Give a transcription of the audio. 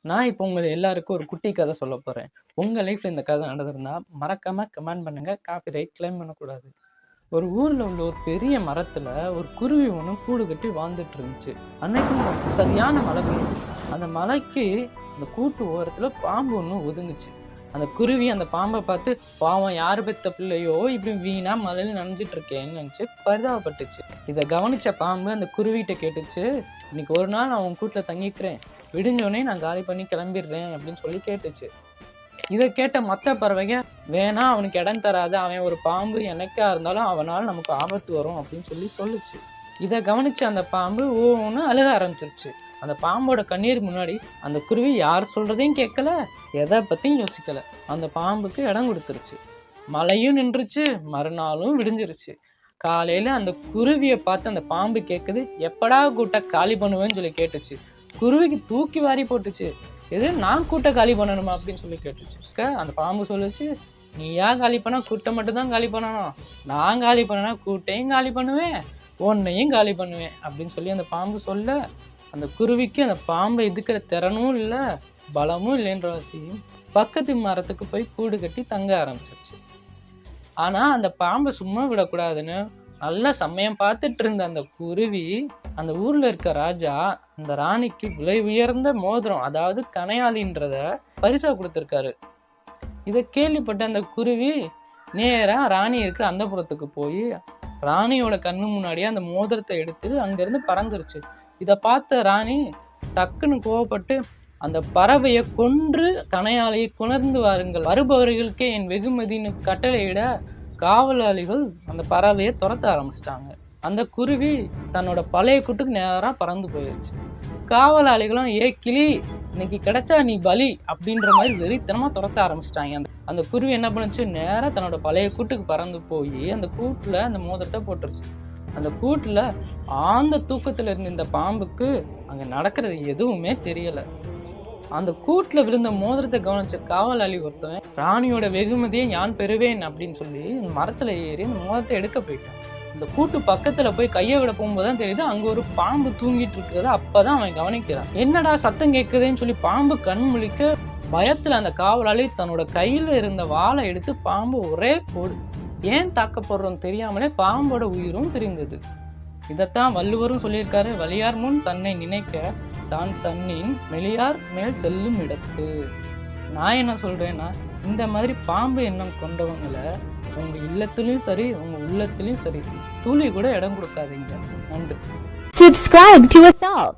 நான் இப்போ உங்க எல்லாருக்கும் ஒரு குட்டி கதை சொல்ல போறேன். உங்க லைஃப்ல இந்த கதை நடந்திருந்தா மறக்காம கமெண்ட் பண்ணுங்க. காப்பிரைட் கிளைம் பண்ணக்கூடாது. ஒரு ஊர்ல உள்ள ஒரு பெரிய மரத்துல ஒரு குருவி ஒன்று கூடு கட்டி வாழ்ந்துட்டு இருந்துச்சு. அன்னைக்கு சரியான மழை பெய்யும். அந்த மலைக்கு அந்த கூட்டு ஓரத்துல பாம்பு ஒன்று ஒதுங்குச்சு. அந்த குருவி அந்த பாம்பை பார்த்து, பாவம் யாரு பெத்த பிள்ளையோ இப்படி வீணா மலையில நனைஞ்சிட்டு இருக்கேன்னு நினைச்சு பரிதாபப்பட்டுச்சு. இதை கவனிச்ச பாம்பு அந்த குருவிகிட்ட கேட்டுச்சு, இன்னைக்கு ஒரு நாள் நான் உன் கூட்டுல தங்கிக்கிறேன், விடிஞ்சோடனே நான் காலி பண்ணி கிளம்பிடுறேன் அப்படின்னு சொல்லி கேட்டுச்சு. இதை கேட்ட மற்ற பறவைங்க, வேணா அவனுக்கு இடம் தராது, அவன் ஒரு பாம்பு, என்னைக்கா இருந்தாலும் அவனால் நமக்கு ஆபத்து வரும் அப்படின்னு சொல்லுச்சு. இதை கவனிச்சு அந்த பாம்பு ஒன்று அழுக ஆரம்பிச்சிருச்சு. அந்த பாம்போட கண்ணீர் முன்னாடி அந்த குருவி யார் சொல்றதையும் கேட்கல, எதை பத்தியும் யோசிக்கல. அந்த பாம்புக்கு இடம் கொடுத்துருச்சு. மழையும் நின்றுச்சு, மறுநாளும் விடிஞ்சிருச்சு. காலையில அந்த குருவியை பார்த்து அந்த பாம்பு கேட்குது, எப்படா கூட்ட காலி பண்ணுவேன்னு சொல்லி கேட்டுச்சு. குருவிக்கு தூக்கி வாரி போட்டுச்சு. எது, நான் கூட்ட காலி பண்ணணுமா அப்படின்னு சொல்லி கேட்டுச்சு. அந்த பாம்பு சொல்லுச்சு, நீயா காலி பண்ணா கூட்டம் மட்டும் தான் காலி பண்ணணும், நான் காலி பண்ணனா கூட்டையும் காலி பண்ணுவேன், உன்னையும் காலி பண்ணுவேன் அப்படின்னு சொல்லி அந்த பாம்பு சொல்ல, அந்த குருவிக்கு அந்த பாம்பை எதுக்கிற திறனும் இல்லை, பலமும் இல்லைன்றவாச்சு பக்கத்து மரத்துக்கு போய் கூடு கட்டி தங்க ஆரம்பிச்சிருச்சு. ஆனா அந்த பாம்பை சும்மா விடக்கூடாதுன்னு நல்ல சமயம் பார்த்துட்டு இருந்த அந்த குருவி அந்த ஊர்ல இருக்க ராஜா அந்த ராணிக்கு விலை உயர்ந்த மோதிரம், அதாவது கனையாளின்றத பரிசா கொடுத்துருக்காரு. இதை கேள்விப்பட்ட அந்த குருவி நேரா ராணி இருக்கிற அந்தப்புறத்துக்கு போய் ராணியோட கண்ணு முன்னாடியே அந்த மோதிரத்தை எடுத்து அங்கிருந்து பறந்துருச்சு. இதை பார்த்த ராணி டக்குன்னு கோவப்பட்டு, அந்த பறவையை கொன்று கனையாளியை கொணர்ந்து வாருங்கள், வருபவர்களுக்கே என் வெகுமதின்னு கட்டளையிட காவலாளிகள் அந்த பறவையை துரத்த ஆரம்பிச்சிட்டாங்க. அந்த குருவி தன்னோட பழைய கூட்டுக்கு நேராக பறந்து போயிடுச்சு. காவலாளிகளும், ஏ கிளி, இன்னைக்கு கிடைச்சா நீ பலி அப்படின்ற மாதிரி வெறித்தனமா துரத்த ஆரம்பிச்சிட்டாங்க. அந்த குருவி என்ன பண்ணுச்சு, நேராக தன்னோட பழைய கூட்டுக்கு பறந்து போய் அந்த கூட்டுல அந்த மோதிரத்தை போட்டுருச்சு. அந்த கூட்டுல ஆழ்ந்த தூக்கத்துல இருந்த இந்த பாம்புக்கு அங்க நடக்கிறது எதுவுமே தெரியல. அந்த கூட்டுல விழுந்த மோதிரத்தை கவனிச்ச காவலாளி ஒருத்தன், ராணியோட வெகுமதியை நான் பெறுவேன் அப்படின்னு சொல்லி மரத்துல ஏறி அந்த மோதிரத்தை எடுக்க போயிட்டான். இந்த கூட்டு பக்கத்துல போய் கையை விட போகும்போதுதான் தெரியுது அங்க ஒரு பாம்பு தூங்கிட்டு இருக்கிறத. அப்பதான் அவன் கவனிக்கிறான். என்னடா சத்தம் கேட்குதுன்னு சொல்லி பாம்பு கண் முழிக்க, பயத்துல அந்த காவலாளி தன்னோட கையில இருந்த வாளை எடுத்து பாம்பு ஒரே போடு. ஏன் தாக்கப்படுறோம் தெரியாமலே பாம்போட உயிரும் பிரிந்தது. இதைத்தான் வள்ளுவரும் சொல்லியிருக்காரு, வலியார் முன் தன்னை நினைக்க தான் தன்னின் மெலியார் மேல் செல்லும் இடத்து. நான் என்ன சொல்றேன்னா, இந்த மாதிரி பாம்பு எண்ணம் கொண்டவங்களை உங்க இல்லத்திலயும் சரி உங்க உள்ளத்திலயும் சரி துளி கூட இடம் கொடுக்காதீங்க. நன்றி. Subscribe to us all.